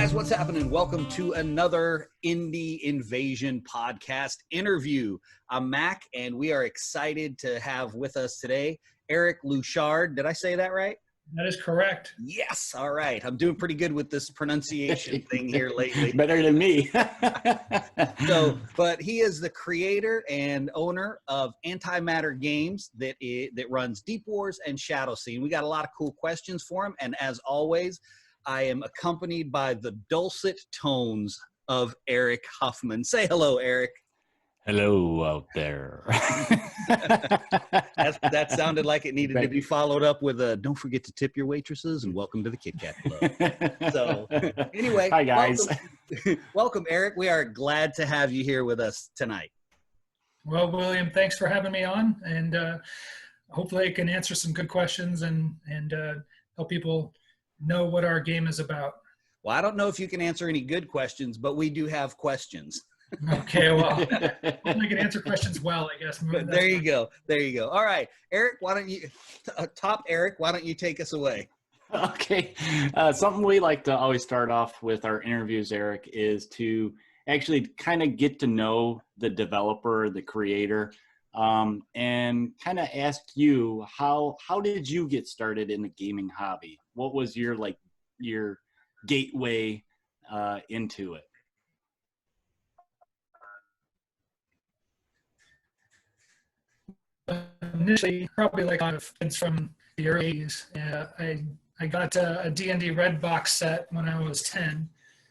guys, what's happening? Welcome to another Indie Invasion podcast interview. I'm Mac, and we are excited to have with us today Eric Louchard. Did I say that right? That is correct. Yes. All right. I'm doing pretty good with this pronunciation thing here lately. Better than me. But he is the creator and owner of Antimatter Games that runs Deep Wars and ShadowSea. And we got a lot of cool questions for him. And as always, I am accompanied by the dulcet tones of Eric Huffman. Say hello, Eric. Hello out there. That sounded like it needed to be followed up with a don't forget to tip your waitresses and welcome to the Kit Kat Club. So anyway, hi guys. Welcome, Eric. We are glad to have you here with us tonight. Well, William, thanks for having me on, and hopefully I can answer some good questions and help people know what our game is about. Well, I don't know if you can answer any good questions, but we do have questions. Okay, well, hopefully I can answer questions well, I guess. There you go. There you go. All right, Eric, why don't you take us away? Okay. Something we like to always start off with our interviews, Eric, is to actually kind of get to know the developer, the creator, and kind of ask you, how did you get started in the gaming hobby? What was your gateway into it? Initially, probably like a lot of kids from the early 80s. I got a D&D Red box set when I was 10,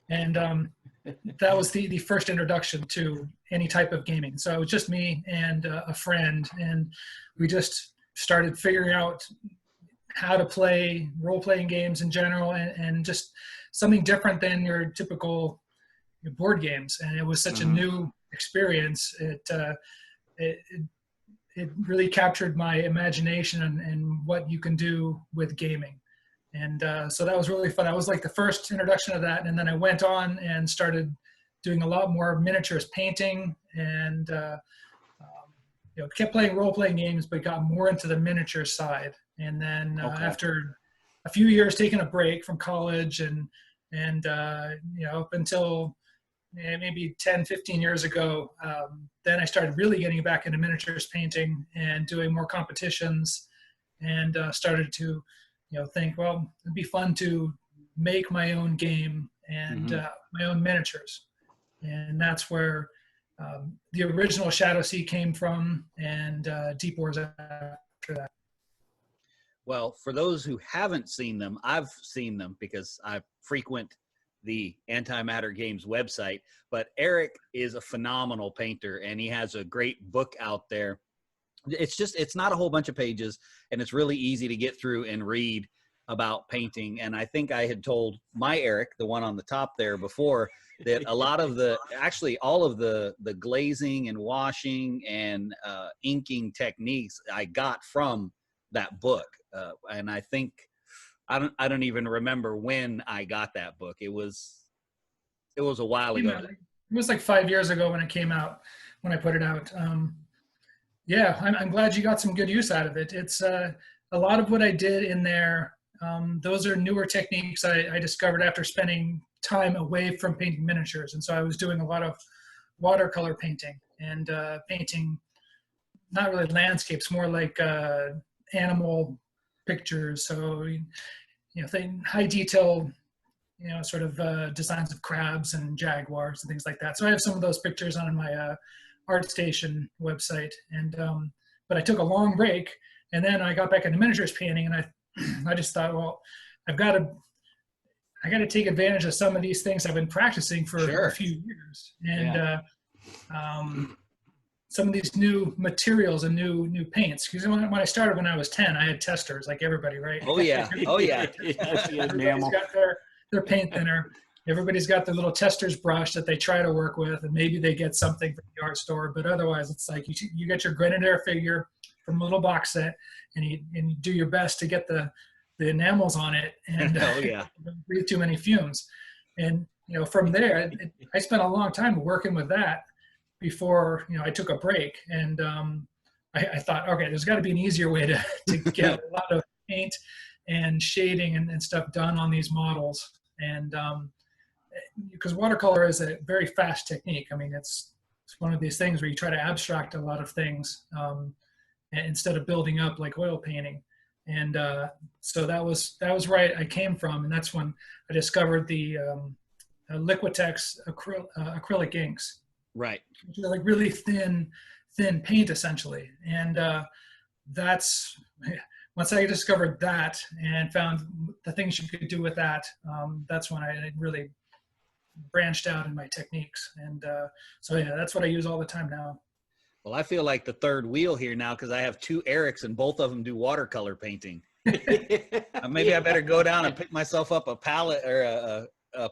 and that was the first introduction to any type of gaming. So it was just me and a friend, and we just started figuring out how to play role-playing games in general, and just something different than your typical board games. And it was such a new experience. It really captured my imagination and what you can do with gaming. And so that was really fun. That was like the first introduction of that. And then I went on and started doing a lot more miniatures painting, and kept playing role-playing games, but got more into the miniature side. And then after a few years taking a break from college and up until maybe 10, 15 years ago, then I started really getting back into miniatures painting and doing more competitions, and started to, think, well, it'd be fun to make my own game and my own miniatures. And that's where the original ShadowSea came from, and Deep Wars after that. Well, for those who haven't seen them, I've seen them because I frequent the Antimatter Games website, but Eric is a phenomenal painter, and he has a great book out there. It's not a whole bunch of pages, and it's really easy to get through and read about painting. And I think I had told my Eric, the one on the top there before, that a lot of all of the glazing and washing and inking techniques I got from that book. And I think, I don't even remember when I got that book. It was a while ago. It was like 5 years ago when it came out, when I put it out. Yeah, I'm glad you got some good use out of it. It's a lot of what I did in there. Those are newer techniques I discovered after spending time away from painting miniatures. And so I was doing a lot of watercolor painting and painting, not really landscapes, more like animal pictures. So, high detail, sort of designs of crabs and jaguars and things like that. So I have some of those pictures on my ArtStation website. And but I took a long break, and then I got back into miniatures painting, and I just thought, well, I got to take advantage of some of these things I've been practicing for a few years, and some of these new materials and new paints. Because when I started when I was 10, I had testers like everybody, right? Oh yeah, oh yeah. Everybody's got their paint thinner. Everybody's got their little tester's brush that they try to work with, and maybe they get something from the art store. But otherwise, it's like you get your Grenadier figure from a little box set, and you do your best to get the enamels on it, and don't breathe too many fumes. And from there, I spent a long time working with that before I took a break. And I thought, okay, there's got to be an easier way to get a lot of paint and shading and stuff done on these models. And because watercolor is a very fast technique. I mean, it's one of these things where you try to abstract a lot of things instead of building up like oil painting. And so that was where I came from, and that's when I discovered the Liquitex acrylic inks. Right. Which are like really thin paint essentially. And that's, once I discovered that and found the things you could do with that, that's when I really branched out in my techniques. And so yeah, that's what I use all the time now. Well, I feel like the third wheel here now because I have two Erics and both of them do watercolor painting. Maybe I better go down and pick myself up a palette or a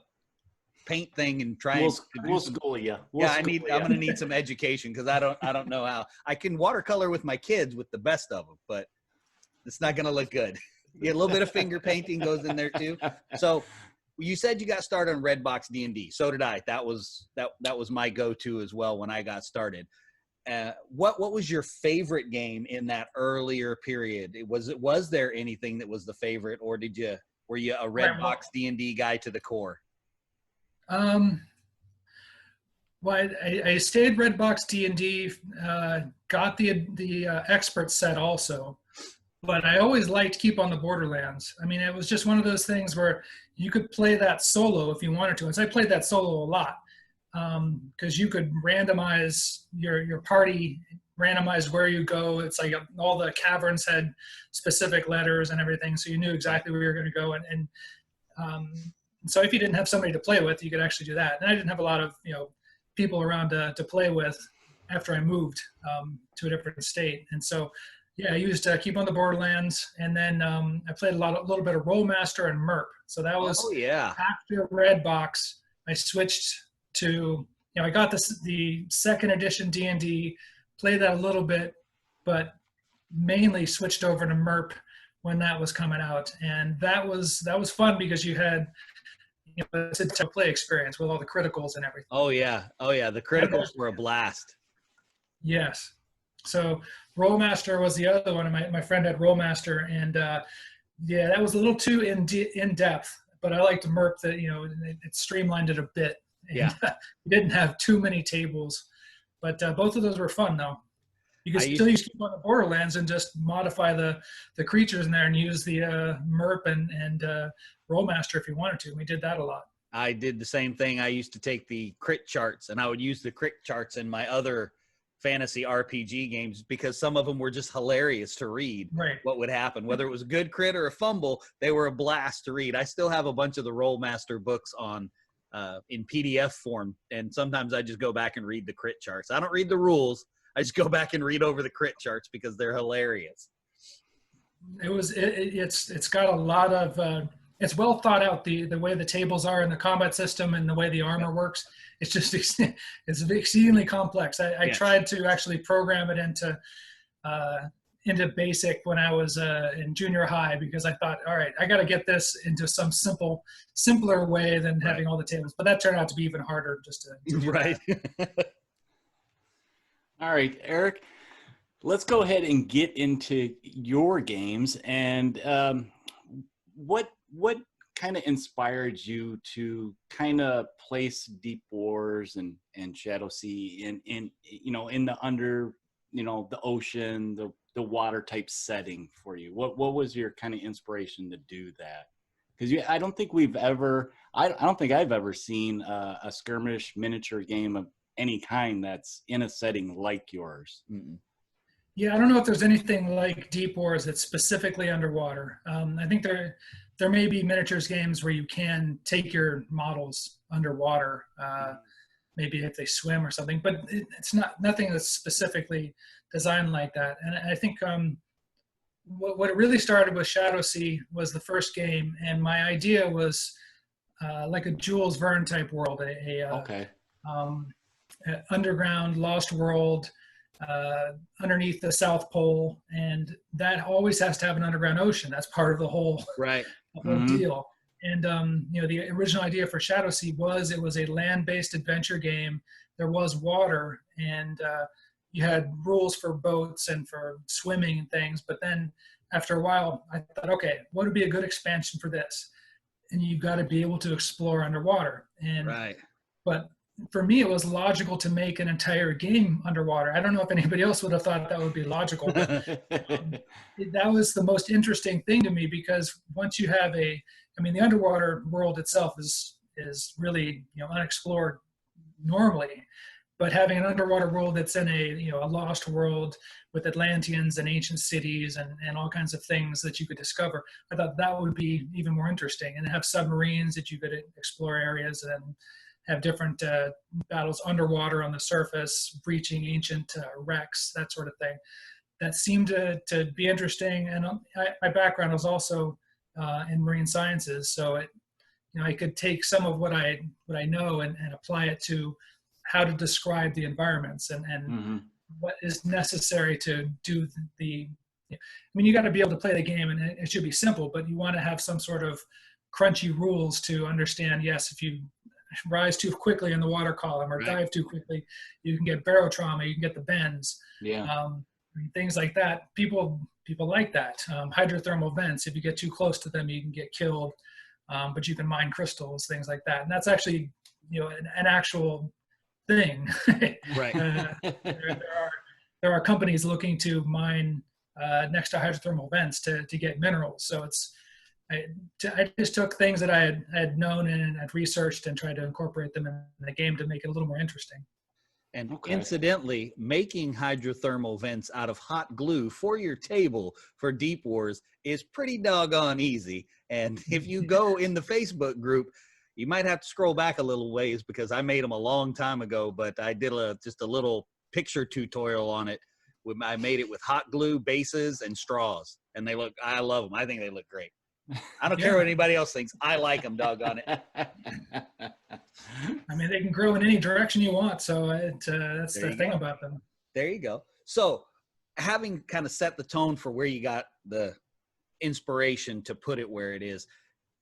paint thing and try. We'll school you. I'm going to need some education because I don't know how. I can watercolor with my kids with the best of them, but it's not going to look good. Yeah, a little bit of finger painting goes in there too. So you said you got started on Redbox D&D. So did I. That was my go-to as well when I got started. What was your favorite game in that earlier period? Was there anything that was the favorite, or were you a Redbox D&D guy to the core? Well, I stayed Redbox D&D, got the expert set also, but I always liked Keep on the Borderlands. I mean, it was just one of those things where you could play that solo if you wanted to. And so I played that solo a lot because you could randomize your party, randomize where you go. It's like all the caverns had specific letters and everything, so you knew exactly where you were going to go. And so if you didn't have somebody to play with, you could actually do that. And I didn't have a lot of people around to play with after I moved to a different state. And so yeah, I used Keep on the Borderlands, and then I played a little bit of Rollmaster and Merp. So that was after Redbox. I switched to I got the second edition D&D, played that a little bit, but mainly switched over to Merp when that was coming out, and that was fun because you had it's a play experience with all the criticals and everything. Oh yeah, the criticals were a blast. Yes. So Rollmaster was the other one. My friend had Rollmaster, and yeah, that was a little too in depth. But I liked Merp that it streamlined it a bit. And, yeah, you didn't have too many tables, but both of those were fun though. You could still use Keep on the Borderlands and just modify the creatures in there and use the Merp and Rollmaster if you wanted to. We did that a lot. I did the same thing. I used to take the crit charts, and I would use the crit charts in my other fantasy RPG games because some of them were just hilarious to read. Right. What would happen, whether it was a good crit or a fumble, they were a blast to read. I still have a bunch of the Rollmaster books on in PDF form, and sometimes I just go back and read the crit charts. I don't read the rules. I just go back and read over the crit charts because they're hilarious. It's got a lot of it's well thought out, the way the tables are in the combat system and the way the armor works. It's just it's exceedingly complex. I tried to actually program it into basic when I was in junior high because I thought, all right, I got to get this into some simpler way than having all the tables. But that turned out to be even harder just to do right. All right, Eric, let's go ahead and get into your games. And what kind of inspired you to kind of place Deep Wars and ShadowSea in the under, the ocean, the water type setting for you? What was your kind of inspiration to do that? Because I don't think I've ever seen a skirmish miniature game of any kind that's in a setting like yours. Mm-mm. Yeah, I don't know if there's anything like Deep Wars that's specifically underwater. I think there may be miniatures games where you can take your models underwater, maybe if they swim or something, but it's nothing that's specifically designed like that. And I think what it really started with ShadowSea was the first game, and my idea was like a Jules Verne type world, underground lost world underneath the South Pole, and that always has to have an underground ocean. That's part of the whole deal. And the original idea for ShadowSea was it was a land-based adventure game. There was water, and you had rules for boats and for swimming and things. But then after a while, I thought, okay, what would be a good expansion for this? and you've got to be able to explore underwater. And Right. but for me, it was logical to make an entire game underwater. I don't know if anybody else would have thought that would be logical, but that was the most interesting thing to me, because once you have I mean, the underwater world itself is really, you know, unexplored normally, but having an underwater world that's in a, you know, a lost world with Atlanteans and ancient cities and all kinds of things that you could discover, I thought that would be even more interesting. And have submarines that you could explore areas and have different battles underwater, on the surface, breaching ancient wrecks, that sort of thing. That seemed to be interesting. And my background was also in marine sciences, so you know, I could take some of what I know and apply it to how to describe the environments and Mm-hmm. what is necessary to do I mean, you got to be able to play the game, and it should be simple, but you want to have some sort of crunchy rules to understand. Yes, if you rise too quickly in the water column or Right. dive too quickly, you can get barotrauma, you can get the bends. Yeah. Things like that. People like that. Hydrothermal vents, if you get too close to them, you can get killed, but you can mine crystals, things like that. And that's actually, you know, an actual thing. Right. There are companies looking to mine next to hydrothermal vents to get minerals. So I just took things that I had known and had researched and tried to incorporate them in the game to make it a little more interesting. And Okay. incidentally, making hydrothermal vents out of hot glue for your table for Deep Wars is pretty doggone easy. And if you go in the Facebook group, you might have to scroll back a little ways, because I made them a long time ago, but I did just a little picture tutorial on it. I made it with hot glue, bases, and straws. And I love them. I think they look great. I don't care what anybody else thinks. I like them, doggone it. I mean, they can grow in any direction you want. So that's the thing about them. There you go. So having kind of set the tone for where you got the inspiration to put it where it is,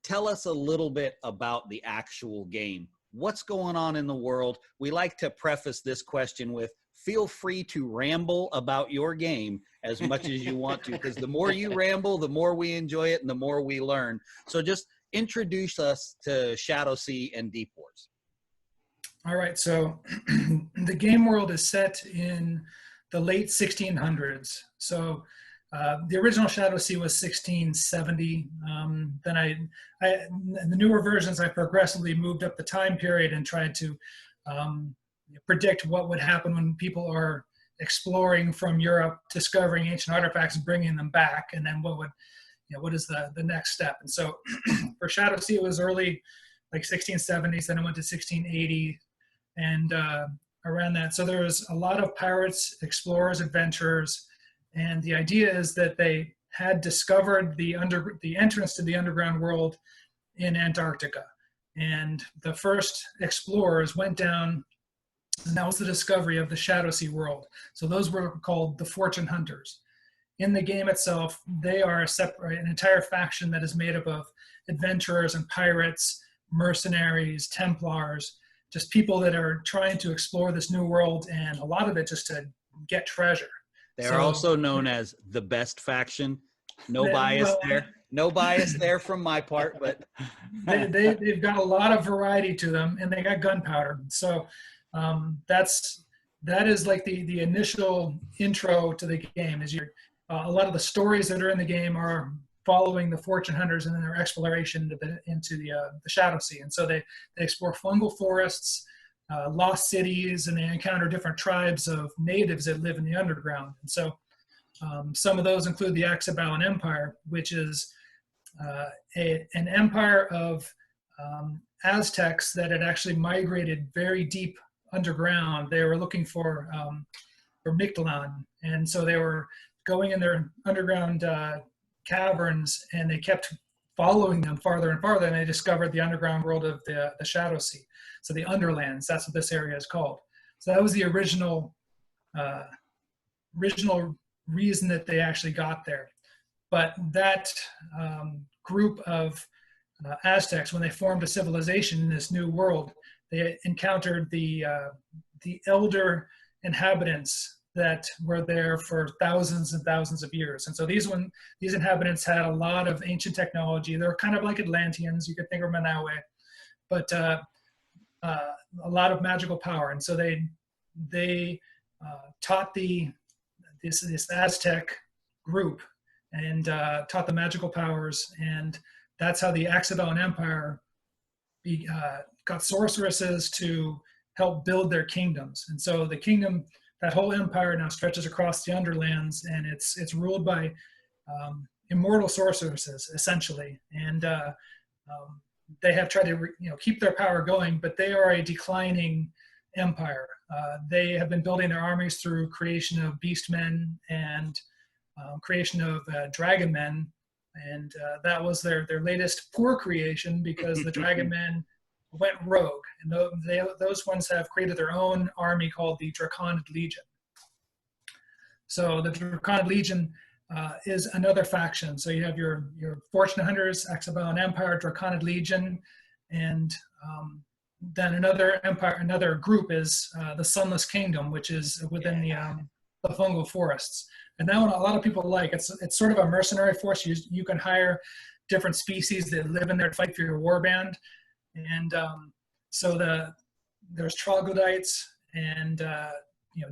tell us a little bit about the actual game. What's going on in the world? We like to preface this question with, feel free to ramble about your game as much as you want to, because the more you ramble, the more we enjoy it and the more we learn. So just introduce us to ShadowSea and Deep Wars. All right, so the game world is set in the late 1600s. So the original ShadowSea was 1670. Then the newer versions, I progressively moved up the time period and tried to predict what would happen when people are exploring from Europe, discovering ancient artifacts, bringing them back, and then what is the next step. And so for ShadowSea, it was early, like 1670s, then it went to 1680, and around that. So there was a lot of pirates, explorers, adventurers, and the idea is that they had discovered the entrance to the underground world in Antarctica. And the first explorers went down, and that was the discovery of the ShadowSea world. So those were called the Fortune Hunters. In the game itself, they are an entire faction that is made up of adventurers and pirates, mercenaries, Templars, just people that are trying to explore this new world, and a lot of it just to get treasure. They're also known as the best faction. No bias there. No bias there from my part, but they've got a lot of variety to them, and they got gunpowder. So that is like the initial intro to the game. Is a lot of the stories that are in the game are following the Fortune Hunters and then their exploration into the ShadowSea. And so they explore fungal forests, lost cities, and they encounter different tribes of natives that live in the underground. And so some of those include the Axabalan Empire, which is an empire of Aztecs that had actually migrated very deep underground. They were looking for Mictlan, and so they were going in their underground caverns, and they kept following them farther and farther, and they discovered the underground world of the ShadowSea. So the Underlands, that's what this area is called. So that was the original reason that they actually got there. But that group of Aztecs, when they formed a civilization in this new world, they encountered the elder inhabitants that were there for thousands and thousands of years. And so these inhabitants had a lot of ancient technology. They're kind of like Atlanteans, you could think of them in that way, but a lot of magical power. And so they taught this Aztec group and taught the magical powers, and that's how the Axabellan Empire got sorceresses to help build their kingdoms. And so the kingdom, that whole empire now stretches across the Underlands, and it's ruled by immortal sorceresses, essentially. And they have tried to keep their power going, but they are a declining empire. They have been building their armies through creation of beastmen and creation of dragon men, and that was their latest poor creation, because the dragon men went rogue, and those ones have created their own army called the Draconid Legion. So the Draconid Legion is another faction. So you have your Fortune Hunters, Axabellan Empire, Draconid Legion, and then another group is the Sunless Kingdom, which is within the fungal forests. And that one a lot of people like. It's sort of a mercenary force. You can hire different species that live in there to fight for your warband. And so there's troglodytes and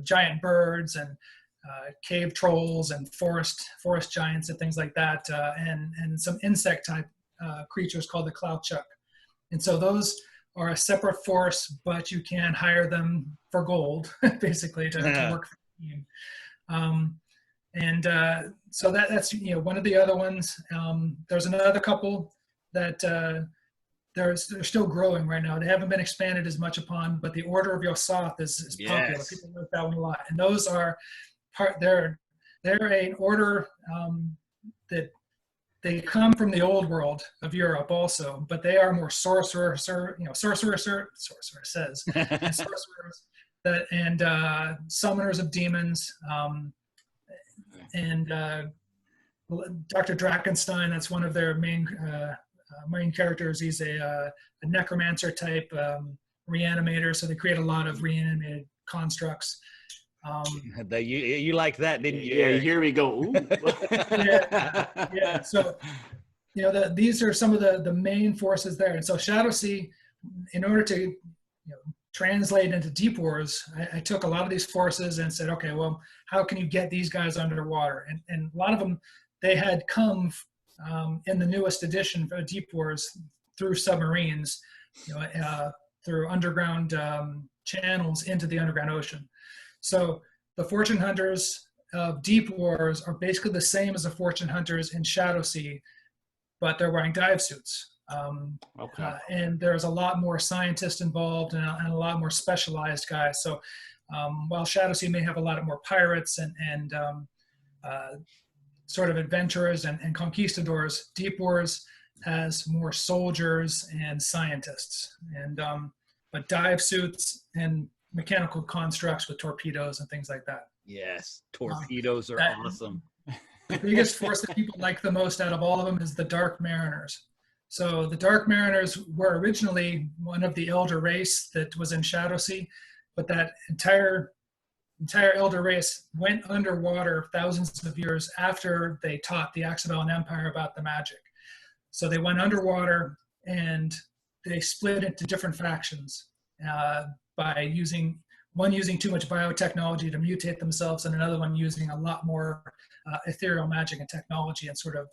giant birds and cave trolls and forest giants and things like that, and some insect type creatures called the Cloudchuck. And so those are a separate force, but you can hire them for gold, basically, to work for the team. So that's one of the other ones. There's another couple that they're still growing right now. They haven't been expanded as much upon, but the Order of Yosath is popular. Yes. People like that one a lot, and those are they're an order that they come from the old world of Europe also, but they are more sorcerers and summoners of demons. And Dr. Drakenstein, that's one of their main characters. He's a necromancer type reanimator, so they create a lot of reanimated constructs. You like that, didn't you? Yeah, you hear me go, ooh. Yeah. So, these are some of the main forces there. And so ShadowSea, in order to translate into Deep Wars, I took a lot of these forces and said, okay, well, how can you get these guys underwater? And a lot of them, they had come in the newest edition for Deep Wars through submarines, through underground channels into the underground ocean. So the Fortune Hunters of Deep Wars are basically the same as the Fortune Hunters in ShadowSea, but they're wearing dive suits. And there's a lot more scientists involved and a lot more specialized guys. So while ShadowSea may have a lot more pirates and sort of adventurers and conquistadors, Deep Wars has more soldiers and scientists, and but dive suits and mechanical constructs with torpedoes and things like that. Yes, torpedoes are awesome. The biggest force that people like the most out of all of them is the Dark Mariners. So the Dark Mariners were originally one of the Elder race that was in ShadowSea, but that entire Elder race went underwater thousands of years after they taught the Axabellan Empire about the magic. So they went underwater and they split into different factions by using too much biotechnology to mutate themselves, and another one using a lot more ethereal magic and technology, and sort of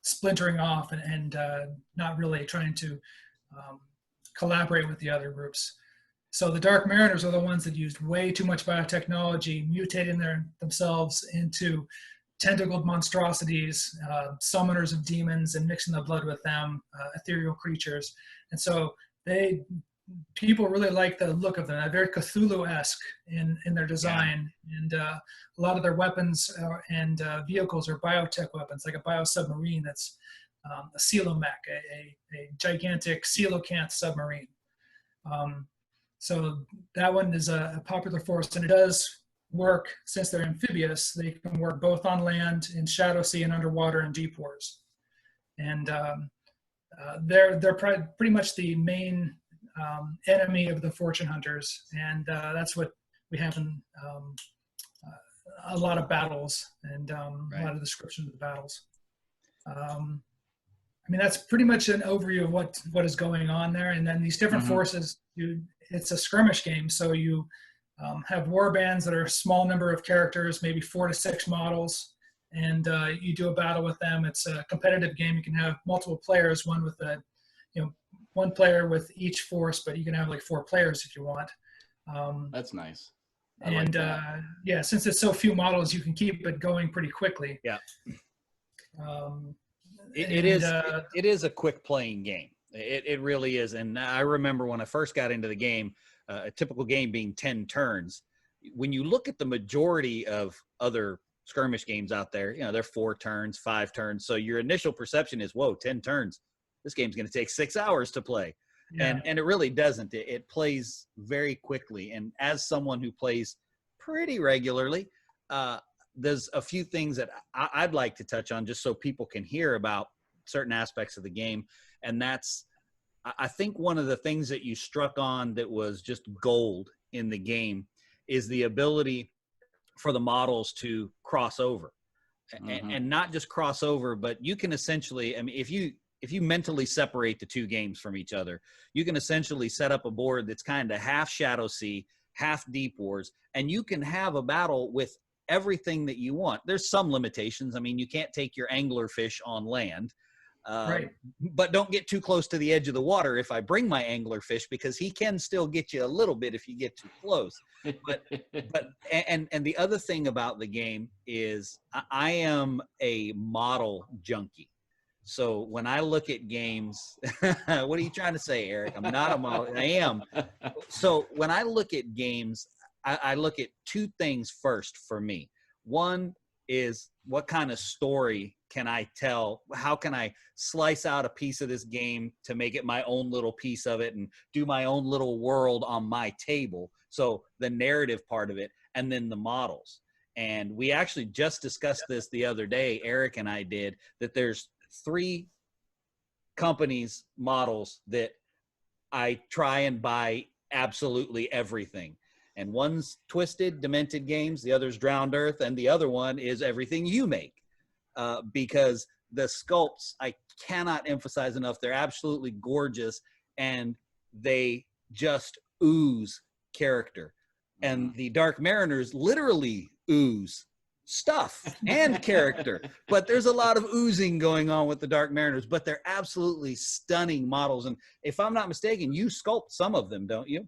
splintering off and not really trying to collaborate with the other groups. So the Dark Mariners are the ones that used way too much biotechnology, mutating themselves into tentacled monstrosities, summoners of demons, and mixing the blood with them, ethereal creatures. And so people really like the look of them. They're very Cthulhu-esque in their design. Yeah. And a lot of their weapons and vehicles are biotech weapons, like a biosubmarine that's a coelomech, a gigantic coelacanth submarine. So that one is a popular force, and it does work. Since they're amphibious, they can work both on land, in ShadowSea, and underwater in Deep Wars. And they're pretty much the main enemy of the Fortune Hunters, and that's what we have in a lot of battles and Right. a lot of description of the battles. I mean, that's pretty much an overview of what is going on there. And then these different forces, it's a skirmish game. So you have war bands that are a small number of characters, maybe 4 to 6 models, and you do a battle with them. It's a competitive game. You can have multiple players, one with one player with each force, but you can have like 4 players if you want. That's nice. Yeah, since it's so few models, you can keep it going pretty quickly. Yeah. It is a quick playing game. It really is. And I remember when I first got into the game, a typical game being 10 turns. When you look at the majority of other skirmish games out there, they're 4 turns, 5 turns. So your initial perception is, whoa, 10 turns. This game's going to take 6 hours to play. Yeah. And it really doesn't. It plays very quickly. And as someone who plays pretty regularly, there's a few things that I'd like to touch on just so people can hear about certain aspects of the game. And that's, I think one of the things that you struck on that was just gold in the game is the ability for the models to cross over. And not just cross over, but you can essentially, I mean, if you mentally separate the 2 games from each other, you can essentially set up a board that's kind of half ShadowSea, half Deep Wars, and you can have a battle with everything that you want. There's some limitations. I mean, you can't take your anglerfish on land, right. But don't get too close to the edge of the water if I bring my anglerfish, because he can still get you a little bit if you get too close. But the other thing about the game is I am a model junkie. So when I look at games, what are you trying to say, Eric? I'm not a model. I am. So when I look at games, I look at 2 things first for me. One is, what kind of story can I tell? How can I slice out a piece of this game to make it my own little piece of it and do my own little world on my table? So the narrative part of it, and then the models. And we actually just discussed this the other day, Eric and I did, that there's 3 companies' models that I try and buy absolutely everything. And one's Twisted, Demented Games, the other's Drowned Earth, and the other one is Everything You Make. Because the sculpts, I cannot emphasize enough, they're absolutely gorgeous, and they just ooze character. And the Dark Mariners literally ooze stuff and character, but there's a lot of oozing going on with the Dark Mariners, but they're absolutely stunning models. And if I'm not mistaken, you sculpt some of them, don't you?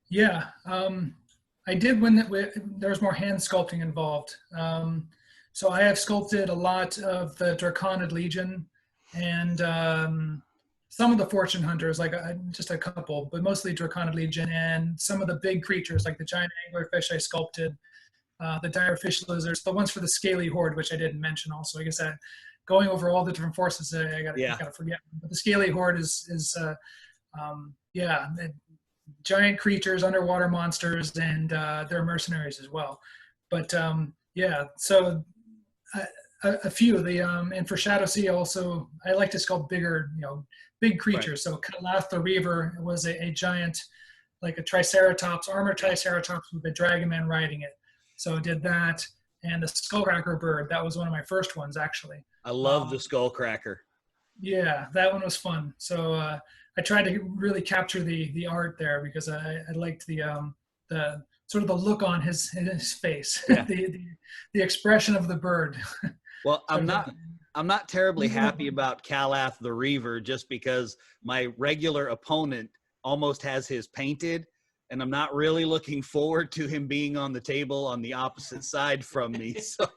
Yeah, I did when there was more hand sculpting involved. So I have sculpted a lot of the Draconid Legion and some of the Fortune Hunters, like just a couple, but mostly Draconid Legion, and some of the big creatures like the giant anglerfish I sculpted, the dire fish lizards, the ones for the scaly horde, which I didn't mention also. I guess going over all the different forces, I gotta forget. But the scaly horde is giant creatures, underwater monsters, and they're mercenaries as well. But so a few of the and for ShadowSea also, I like to sculpt bigger, big creatures. Right. So Kalath the Reaver was a giant, like a triceratops, armored triceratops with a dragon man riding it. So I did that, and the skullcracker bird. That was one of my first ones, actually. I love the skullcracker. Yeah, that one was fun. So I tried to really capture the art there because I liked the sort of the look on his face, the expression of the bird. Well, I'm not terribly happy about Kalath the Reaver just because my regular opponent almost has his painted, and I'm not really looking forward to him being on the table on the opposite side from me. So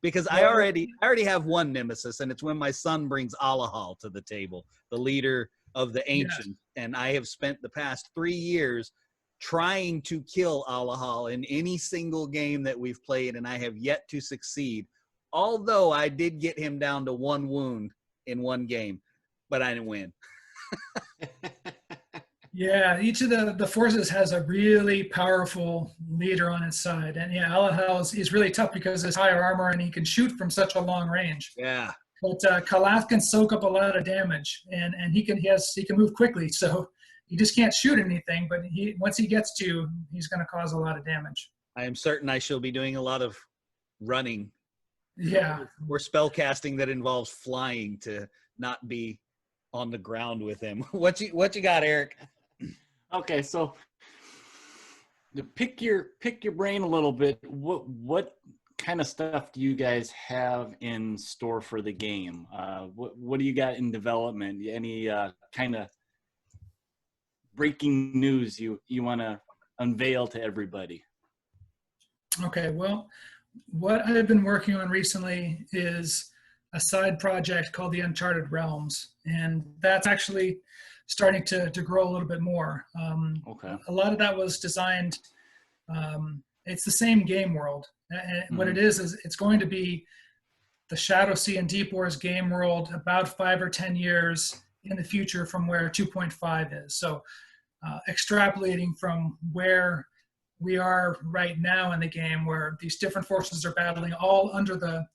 because I already have one nemesis, and it's when my son brings Alahal to the table, the leader of the ancients. Yes. And I have spent the past 3 years trying to kill Alahal in any single game that we've played, and I have yet to succeed. Although I did get him down to 1 wound in 1 game, but I didn't win. Yeah, each of the forces has a really powerful leader on its side. And yeah, Alahal is really tough because it's higher armor and he can shoot from such a long range. Yeah. But Kalath can soak up a lot of damage, and he can move quickly. So he just can't shoot anything, but once he gets to you, he's going to cause a lot of damage. I am certain I shall be doing a lot of running Yeah. or spell casting that involves flying to not be on the ground with him. What you got, Eric? Okay, so to pick your brain a little bit, what kind of stuff do you guys have in store for the game? What do you got in development? Any kind of breaking news you want to unveil to everybody? Okay, well, what I've been working on recently is a side project called the Uncharted Realms, and that's actually starting to grow a little bit more. Okay. A lot of that was designed, it's the same game world. And what it is it's going to be the ShadowSea and Deep Wars game world about 5 or 10 years in the future from where 2.5 is. So extrapolating from where we are right now in the game, where these different forces are battling all under the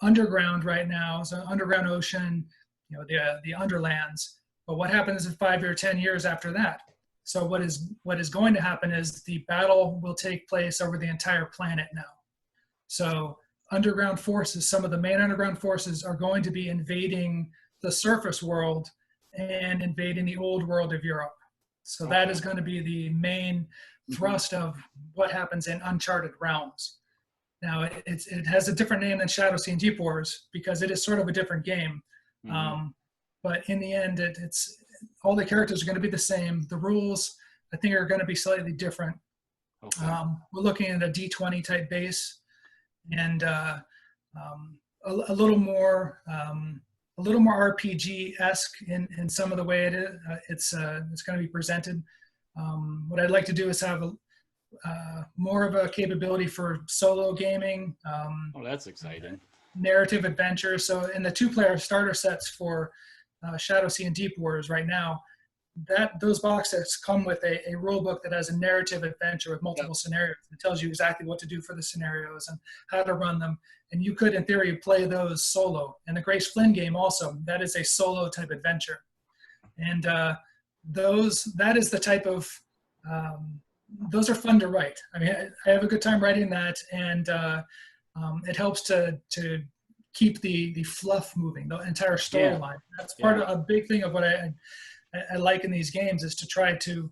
underground right now, so underground ocean, the Underlands. But what happens in 5 or 10 years after that? So what is going to happen is the battle will take place over the entire planet now. So underground forces, some of the main underground forces are going to be invading the surface world and invading the old world of Europe. So that is going to be the main thrust of what happens in Uncharted Realms. Now, it has a different name than ShadowSea and Deep Wars because it is sort of a different game. But in the end, it's all the characters are going to be the same. The rules, I think, are going to be slightly different. Okay. We're looking at a D20 type base and a little more RPG-esque in some of the way it is. It's going to be presented. What I'd like to do is have more of a capability for solo gaming. That's exciting. Narrative adventure. So in the 2-player starter sets for ShadowSea and Deep Wars right now, those box sets come with a rule book that has a narrative adventure with multiple scenarios. It tells you exactly what to do for the scenarios and how to run them. And you could, in theory, play those solo. And the Grace Flynn game also, that is a solo type adventure. And that is the type of, those are fun to write. I mean, I have a good time writing that, and it helps to keep the fluff moving, the entire storyline. That's part of a big thing of what I like in these games is to try to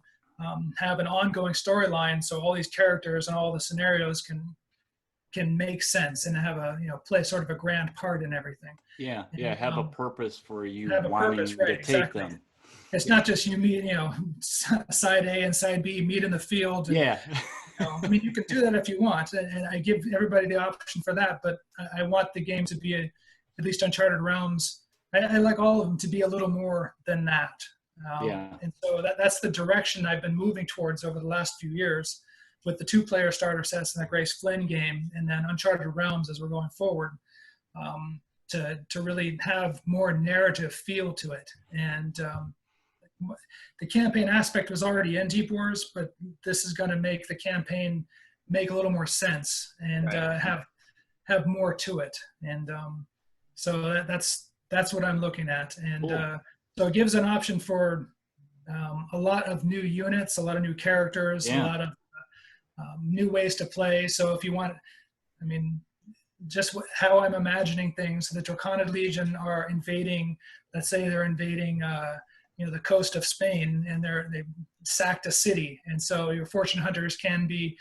have an ongoing storyline, so all these characters and all the scenarios can make sense and have play sort of a grand part in everything. Have a purpose for you wanting to take them. It's not just you meet, side A and side B meet in the field. And, I mean, you can do that if you want, and I give everybody the option for that. But I want the game to be, at least Uncharted Realms, I like all of them to be a little more than that. And so that's the direction I've been moving towards over the last few years with the 2-player starter sets and the Grace Flynn game, and then Uncharted Realms as we're going forward, to really have more narrative feel to it. And the campaign aspect was already in Deep Wars, but this is going to make the campaign make a little more sense and have more to it. And so that's what I'm looking at. And so it gives an option for a lot of new units, a lot of new characters, a lot of new ways to play. So if you want, I mean, just how I'm imagining things, the Draconid Legion are invading, let's say they're invading the coast of Spain, and they've sacked a city, and so your fortune hunters can be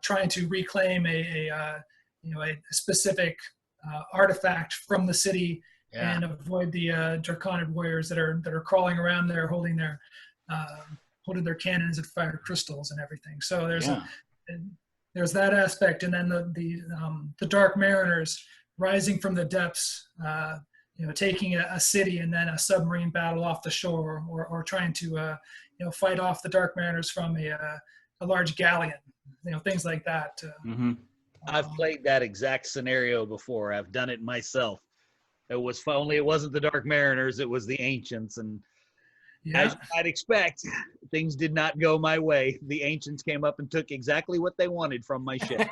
trying to reclaim a specific artifact from the city and avoid the Draconid warriors that are crawling around there holding their cannons and fire crystals and everything. So there's that aspect, and then the Dark Mariners rising from the depths, taking a city and then a submarine battle off the shore, or trying to fight off the Dark Mariners from a large galleon, things like that. I've played that exact scenario before. I've done it myself. It was only it wasn't the Dark Mariners, it was the Ancients, and as I'd expect, things did not go my way. The Ancients came up and took exactly what they wanted from my ship.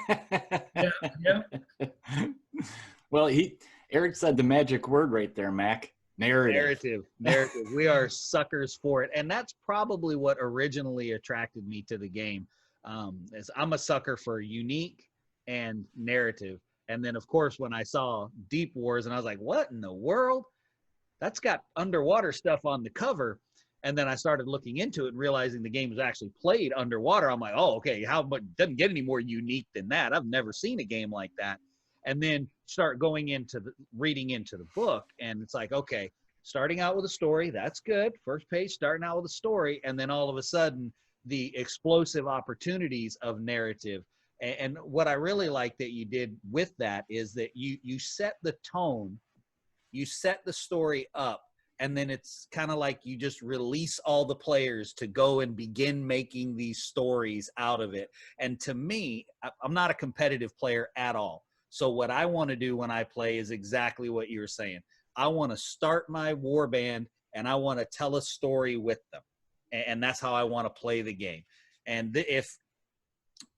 Well, Eric said the magic word right there, Mac. Narrative. We are suckers for it. And that's probably what originally attracted me to the game. I'm a sucker for unique and narrative. And then, of course, when I saw Deep Wars, and I was like, what in the world? That's got underwater stuff on the cover. And then I started looking into it and realizing the game was actually played underwater. I'm like, oh, okay, how much doesn't get any more unique than that? I've never seen a game like that. And then start going into reading into the book, and it's like, okay, starting out with a story, that's good. First page, starting out with a story, and then all of a sudden, the explosive opportunities of narrative. And what I really like that you did with that is that you set the tone, you set the story up, and then it's kind of like you just release all the players to go and begin making these stories out of it. And to me, I'm not a competitive player at all. So what I want to do when I play is exactly what you were saying. I want to start my warband and I want to tell a story with them. And that's how I want to play the game. And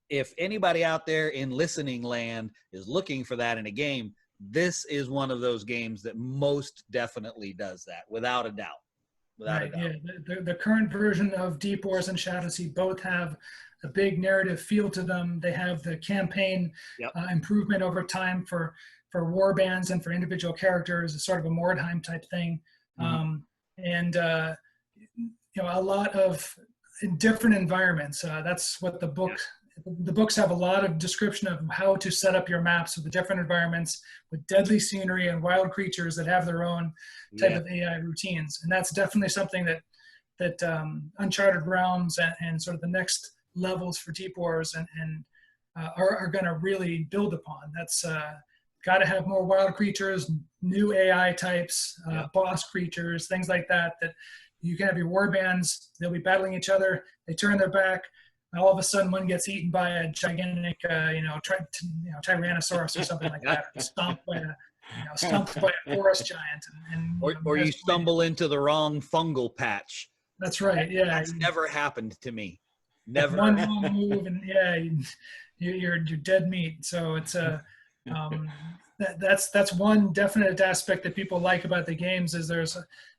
if anybody out there in listening land is looking for that in a game, this is one of those games that most definitely does that, without a doubt. Without a doubt. Yeah, the current version of Deep Wars and ShadowSea both have a big narrative feel to them. They have the campaign improvement over time for war bands and for individual characters. It's sort of a Mordheim type thing. And a lot of different environments. That's what the books have a lot of description of how to set up your maps with the different environments with deadly scenery and wild creatures that have their own type of AI routines. And that's definitely something that Uncharted Realms and sort of the next levels for Deep Wars and are going to really build upon. That's got to have more wild creatures, new AI types, boss creatures, things like that you can have your war bands. They'll be battling each other. They turn their back. And all of a sudden, one gets eaten by a gigantic, Tyrannosaurus or something like that, or stomped by a forest giant, or you stumble into the wrong fungal patch. That's right. Yeah, that's never happened to me. Never. One wrong move, and you're dead meat. So it's that's one definite aspect that people like about the games is there's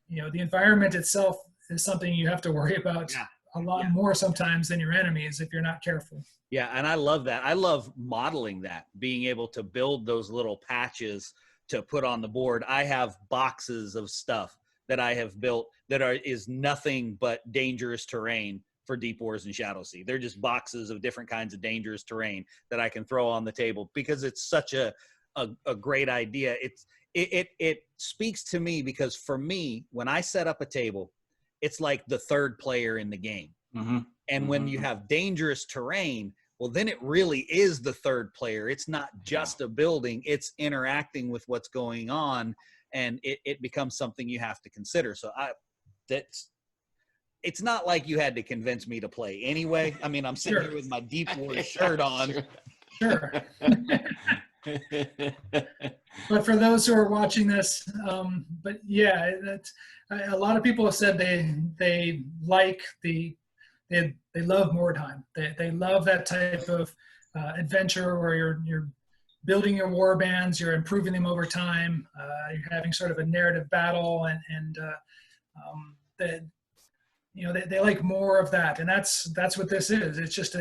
the environment itself is something you have to worry about. A lot more sometimes than your enemies if you're not careful. Yeah, and I love that. I love modeling that, being able to build those little patches to put on the board. I have boxes of stuff that I have built that is nothing but dangerous terrain for Deep Wars and ShadowSea. They're just boxes of different kinds of dangerous terrain that I can throw on the table because it's such a great idea. It speaks to me because for me, when I set up a table, it's like the third player in the game. And when you have dangerous terrain, well, then it really is the third player. It's not just a building, it's interacting with what's going on, and it becomes something you have to consider. So it's not like you had to convince me to play anyway. I mean, I'm sitting here with my Deep Wars shirt on. Sure. But for those who are watching this, a lot of people have said they like they love Mordheim. They love that type of adventure where you're building your war bands, you're improving them over time, you're having sort of a narrative battle, and they like more of that, and that's what this is. It's just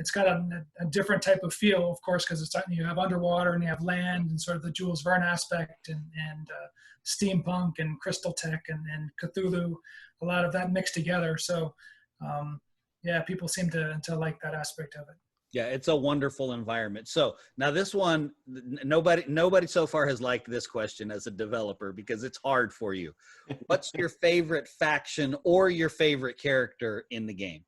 it's got a different type of feel, of course, because you have underwater and you have land and sort of the Jules Verne aspect and steampunk and crystal tech and Cthulhu, a lot of that mixed together. So people seem to like that aspect of it. Yeah, it's a wonderful environment. So now this one, nobody so far has liked this question as a developer because it's hard for you. What's your favorite faction or your favorite character in the game?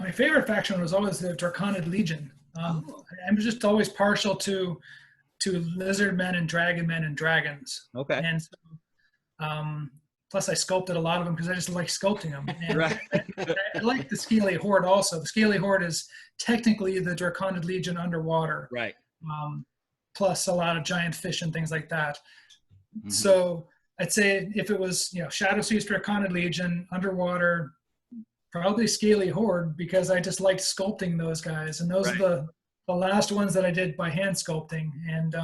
My favorite faction was always the Draconid Legion. I'm just always partial to lizard men and dragon men and dragons. Okay. And so, plus I sculpted a lot of them because I just like sculpting them. And right. I like the Scaly Horde also. The Scaly Horde is technically the Draconid Legion underwater. Right. Plus a lot of giant fish and things like that. So I'd say if it was, ShadowSea's Draconid Legion, underwater, probably Scaly Horde, because I just liked sculpting those guys. And those are the last ones that I did by hand sculpting. And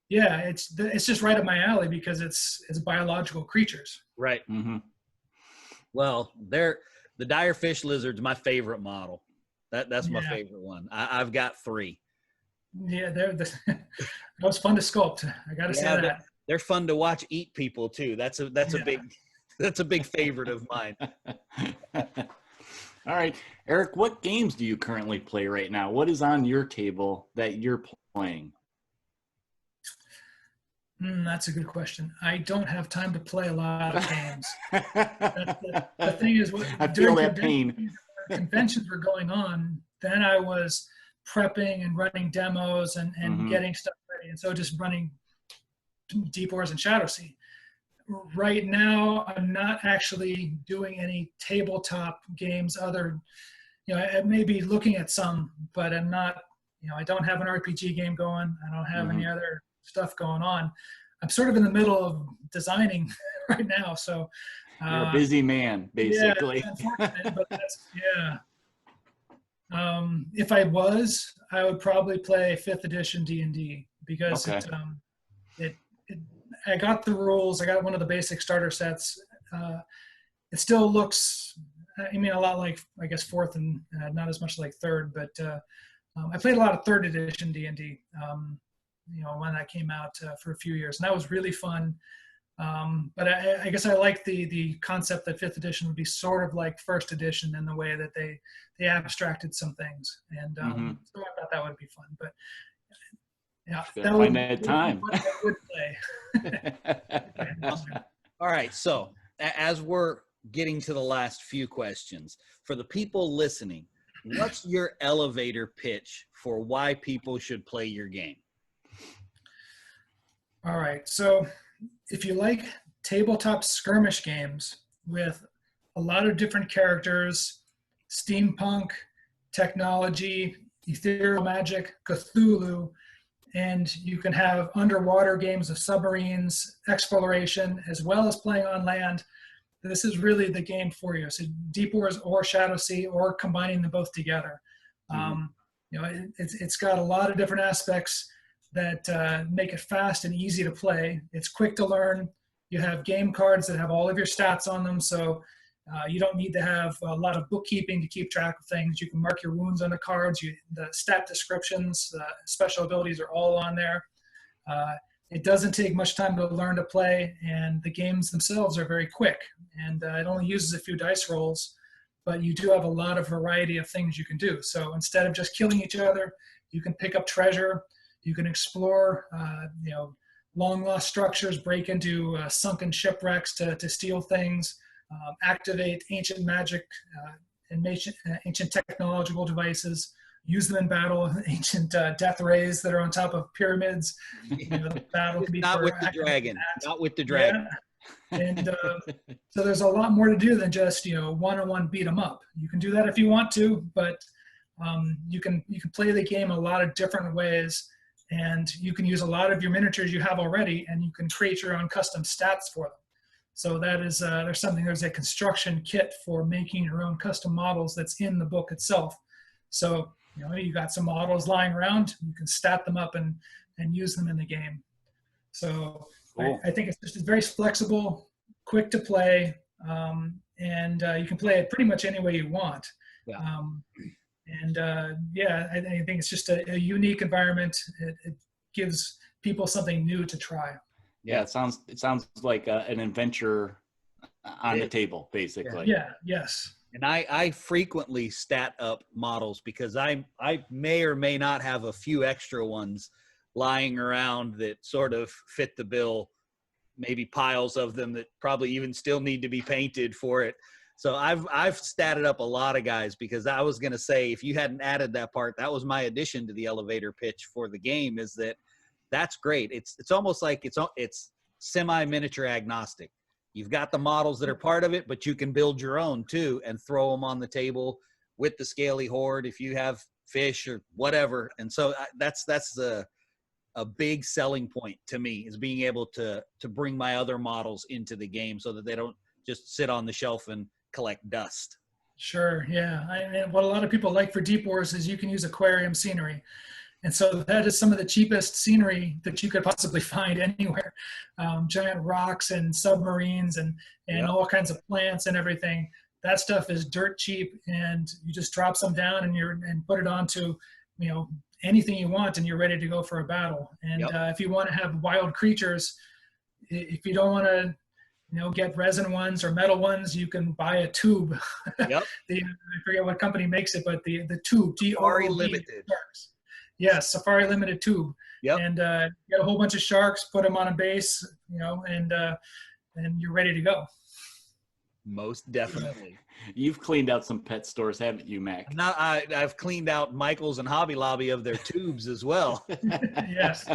it's just right up my alley because it's biological creatures. Right. Well, The dire fish lizard's my favorite model. That's my Yeah. favorite one. I've got 3. Yeah, that was fun to sculpt. I got to say that. They're fun to watch eat people too. That's a big favorite of mine. All right, Eric, what games do you currently play right now? What is on your table that you're playing? That's a good question. I don't have time to play a lot of games. The thing is, I feel that pain. Conventions were going on, then I was prepping and running demos and getting stuff ready. And so just running Deep Wars and ShadowSea. Right now, I'm not actually doing any tabletop games other, I may be looking at some, but I'm not, I don't have an RPG game going. I don't have any other stuff going on. I'm sort of in the middle of designing right now. So you're a busy man, basically. Yeah, unfortunate, but if I was, I would probably play 5th edition D&D because I got the rules. I got one of the basic starter sets. It still looks, a lot like, I guess, 4th and not as much like 3rd, but I played a lot of 3rd edition D&D, when that came out for a few years, and that was really fun. But I guess I like the concept that 5th edition would be sort of like 1st edition in the way that they abstracted some things, and so I thought that would be fun. But yeah, that would find that time. I would play. All right, so as we're getting to the last few questions, for the people listening, what's your elevator pitch for why people should play your game? All right, so if you like tabletop skirmish games with a lot of different characters, steampunk, technology, ethereal magic, Cthulhu, and you can have underwater games of submarines, exploration, as well as playing on land, this is really the game for you. So Deep Wars or ShadowSea, or combining them both together. It's got a lot of different aspects that make it fast and easy to play. It's quick to learn. You have game cards that have all of your stats on them, so you don't need to have a lot of bookkeeping to keep track of things. You can mark your wounds on the cards. The stat descriptions, special abilities are all on there. It doesn't take much time to learn to play, and the games themselves are very quick. And it only uses a few dice rolls, but you do have a lot of variety of things you can do. So instead of just killing each other, you can pick up treasure. You can explore, long lost structures, break into sunken shipwrecks to steal things, activate ancient magic and ancient technological devices, use them in battle, ancient death rays that are on top of pyramids. The battle can be not with the dragon. Not with the dragon. Yeah. And so there's a lot more to do than just one-on-one beat 'em up. You can do that if you want to, but you can play the game a lot of different ways. And you can use a lot of your miniatures you have already, and you can create your own custom stats for them. So that is, there's a construction kit for making your own custom models that's in the book itself. So, you got some models lying around, you can stat them up and use them in the game. So cool. I think it's very flexible, quick to play, and you can play it pretty much any way you want. Yeah. I think it's just a unique environment. It gives people something new to try. Yeah, it sounds like an adventure on the table, basically. Yeah, yes. And I frequently stat up models because I may or may not have a few extra ones lying around that sort of fit the bill, maybe piles of them that probably even still need to be painted for it. So I've statted up a lot of guys because I was going to say, if you hadn't added that part, that was my addition to the elevator pitch for the game, is that's great. It's almost like it's semi-miniature agnostic. You've got the models that are part of it, but you can build your own too and throw them on the table with the scaly horde if you have fish or whatever. And so that's a big selling point to me, is being able to bring my other models into the game so that they don't just sit on the shelf and collect dust. Sure, yeah. What a lot of people like for Deep Wars is you can use aquarium scenery. And so that is some of the cheapest scenery that you could possibly find anywhere. Giant rocks and submarines and all kinds of plants and everything. that stuff is dirt cheap, and you just drop some down and put it onto, you know, anything you want, and you're ready to go for a battle. And if you want to have wild creatures, if you don't want to, you know, get resin ones or metal ones, you can buy a tube. Yep. I forget what company makes it, but the tube, Safari Limited. Sharks. Yes, Safari Limited tube. Yep. And get a whole bunch of sharks, put them on a base, you know, and you're ready to go. Most definitely. You've cleaned out some pet stores, haven't you, Mac? Now I've cleaned out Michael's and Hobby Lobby of their tubes as well. Yes.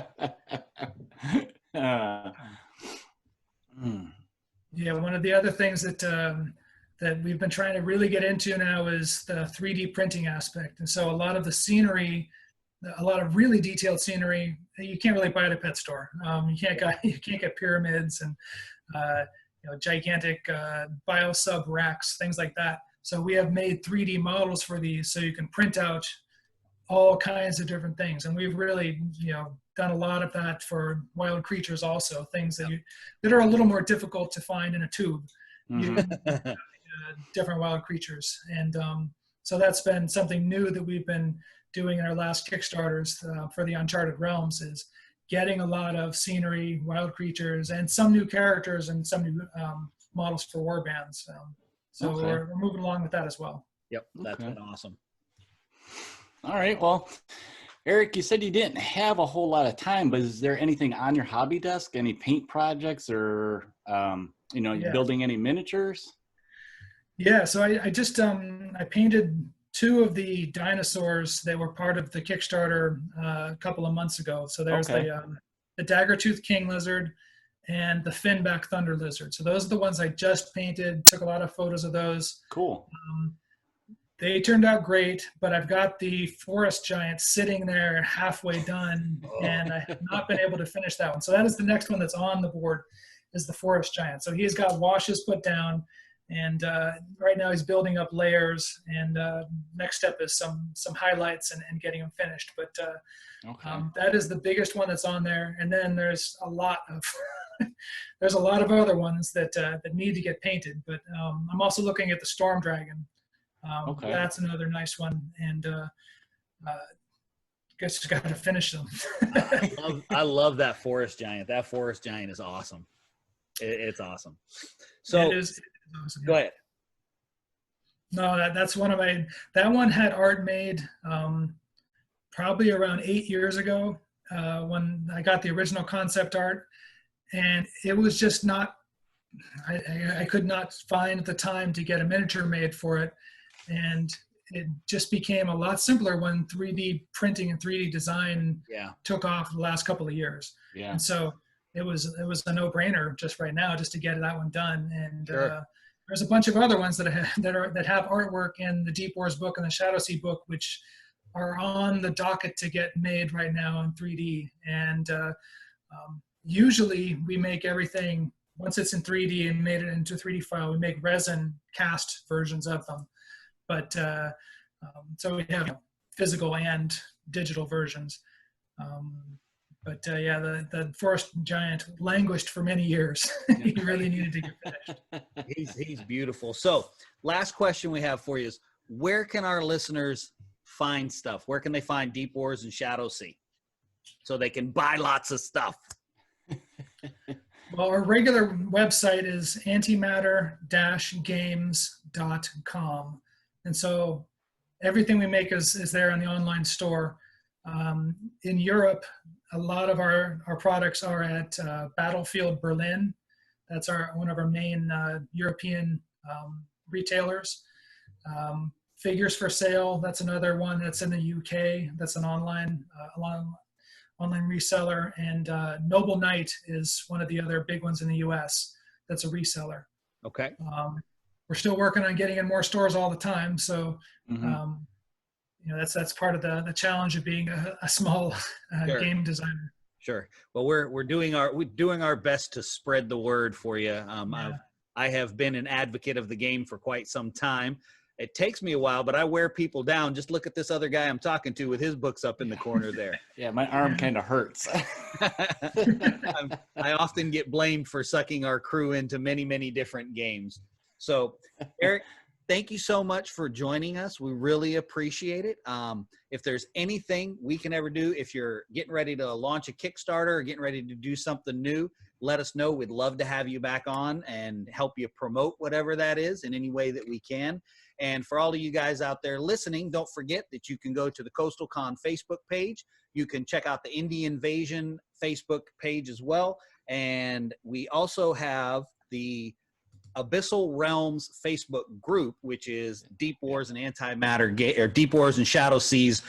Yeah, one of the other things that we've been trying to really get into now is the 3D printing aspect. And so a lot of the scenery, a lot of really detailed scenery, you can't really buy at a pet store. You can't get pyramids and you know, gigantic biosub racks, things like that. So we have made 3D models for these, so you can print out all kinds of different things. And we've really, you know, done a lot of that for wild creatures also, things that are a little more difficult to find in a tube. Different wild creatures. And so that's been something new that we've been doing in our last Kickstarters for the Uncharted Realms, is getting a lot of scenery, wild creatures, and some new characters and some new models for warbands. So we're moving along with that as well. Yep, that's been awesome. All right, well, Eric, you said you didn't have a whole lot of time, but is there anything on your hobby desk, any paint projects, or you know, you building any miniatures? Yeah, so I just I painted 2 of the dinosaurs that were part of the Kickstarter a couple of months ago. So there's the Daggertooth King Lizard and the Finback Thunder Lizard. So those are the ones I just painted, took a lot of photos of those. Cool. They turned out great, but I've got the Forest Giant sitting there halfway done, and I have not been able to finish that one. So that is the next one that's on the board, is the Forest Giant. So he's got washes put down, and right now he's building up layers, and next step is some highlights and getting him finished. But that is the biggest one that's on there. And then there's a lot of there's a lot of other ones that need to get painted. But I'm also looking at the Storm Dragon. That's another nice one, and guess just got to finish them. I love that Forest Giant. That Forest Giant is awesome. It's awesome. So it is awesome. Go ahead. No, that's one of my. That one had art made probably around 8 years ago when I got the original concept art, and it was just not. I could not find the time to get a miniature made for it. And it just became a lot simpler when 3D printing and 3D design took off the last couple of years. Yeah. And so it was a no-brainer just right now just to get that one done. And there's a bunch of other ones that have artwork in the Deep Wars book and the ShadowSea book, which are on the docket to get made right now in 3D. And usually we make everything, once it's in 3D and made it into a 3D file, we make resin cast versions of them. But so we have physical and digital versions. The Forest Giant languished for many years. He really needed to get finished. He's beautiful. So last question we have for you is, where can our listeners find stuff? Where can they find Deep Wars and ShadowSea so they can buy lots of stuff? Well, our regular website is antimatter-games.com. And so everything we make is there on the online store. In Europe, a lot of our products are at Battlefield Berlin. That's one of our main European retailers. Figures for Sale, that's another one that's in the UK. That's an online reseller. And Noble Knight is one of the other big ones in the US that's a reseller. Okay. We're still working on getting in more stores all the time. So, that's part of the challenge of being a small game designer. Sure. Well, we're doing our best to spread the word for you. I have been an advocate of the game for quite some time. It takes me a while, but I wear people down. Just look at this other guy I'm talking to with his books up in the corner there. Yeah, my arm kind of hurts. I often get blamed for sucking our crew into many, many different games. So, Eric, thank you so much for joining us. We really appreciate it. If there's anything we can ever do, if you're getting ready to launch a Kickstarter or getting ready to do something new, let us know. We'd love to have you back on and help you promote whatever that is in any way that we can. And for all of you guys out there listening, don't forget that you can go to the CoastalCon Facebook page. You can check out the Indie Invasion Facebook page as well. And we also have the Abyssal Realms Facebook group, which is Deep Wars and Antimatter or Deep Wars and ShadowSea's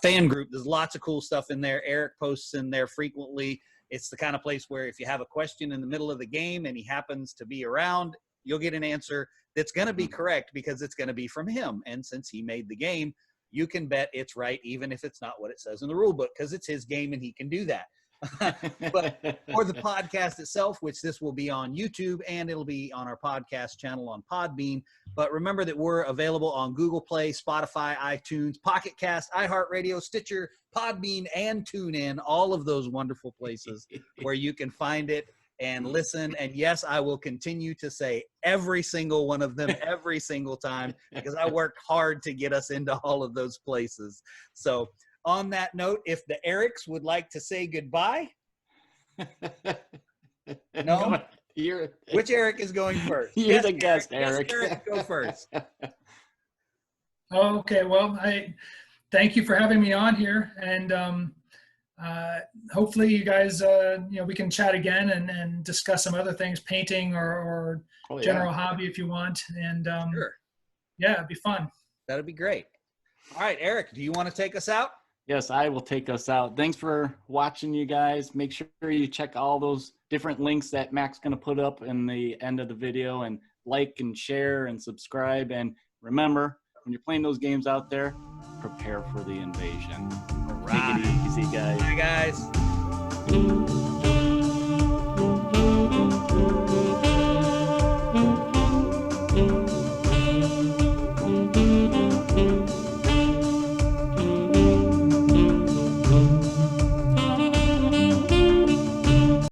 fan group. There's lots of cool stuff in there. Eric posts in there frequently. It's the kind of place where if you have a question in the middle of the game and he happens to be around, you'll get an answer that's going to be correct because it's going to be from him. And since he made the game, you can bet it's right, even if it's not what it says in the rule book, because it's his game and he can do that. But for the podcast itself, which this will be on YouTube and it'll be on our podcast channel on Podbean. But remember that we're available on Google Play, Spotify, iTunes, Pocket Cast, iHeartRadio, Stitcher, Podbean, and TuneIn, all of those wonderful places where you can find it and listen. And yes, I will continue to say every single one of them every single time because I worked hard to get us into all of those places. So on that note, if the Erics would like to say goodbye. No? Which Eric is going first? You're the guest, Eric. Yes, Eric, go first. Okay, well, I thank you for having me on here, and hopefully you guys, we can chat again and discuss some other things, painting or general hobby if you want, and sure. Yeah, it'd be fun. That'd be great. All right, Eric, do you want to take us out? Yes, I will take us out. Thanks for watching, you guys. Make sure you check all those different links that Mac's going to put up in the end of the video, and like and share and subscribe. And remember, when you're playing those games out there, prepare for the invasion. All right. Take it easy, guys. Bye, guys.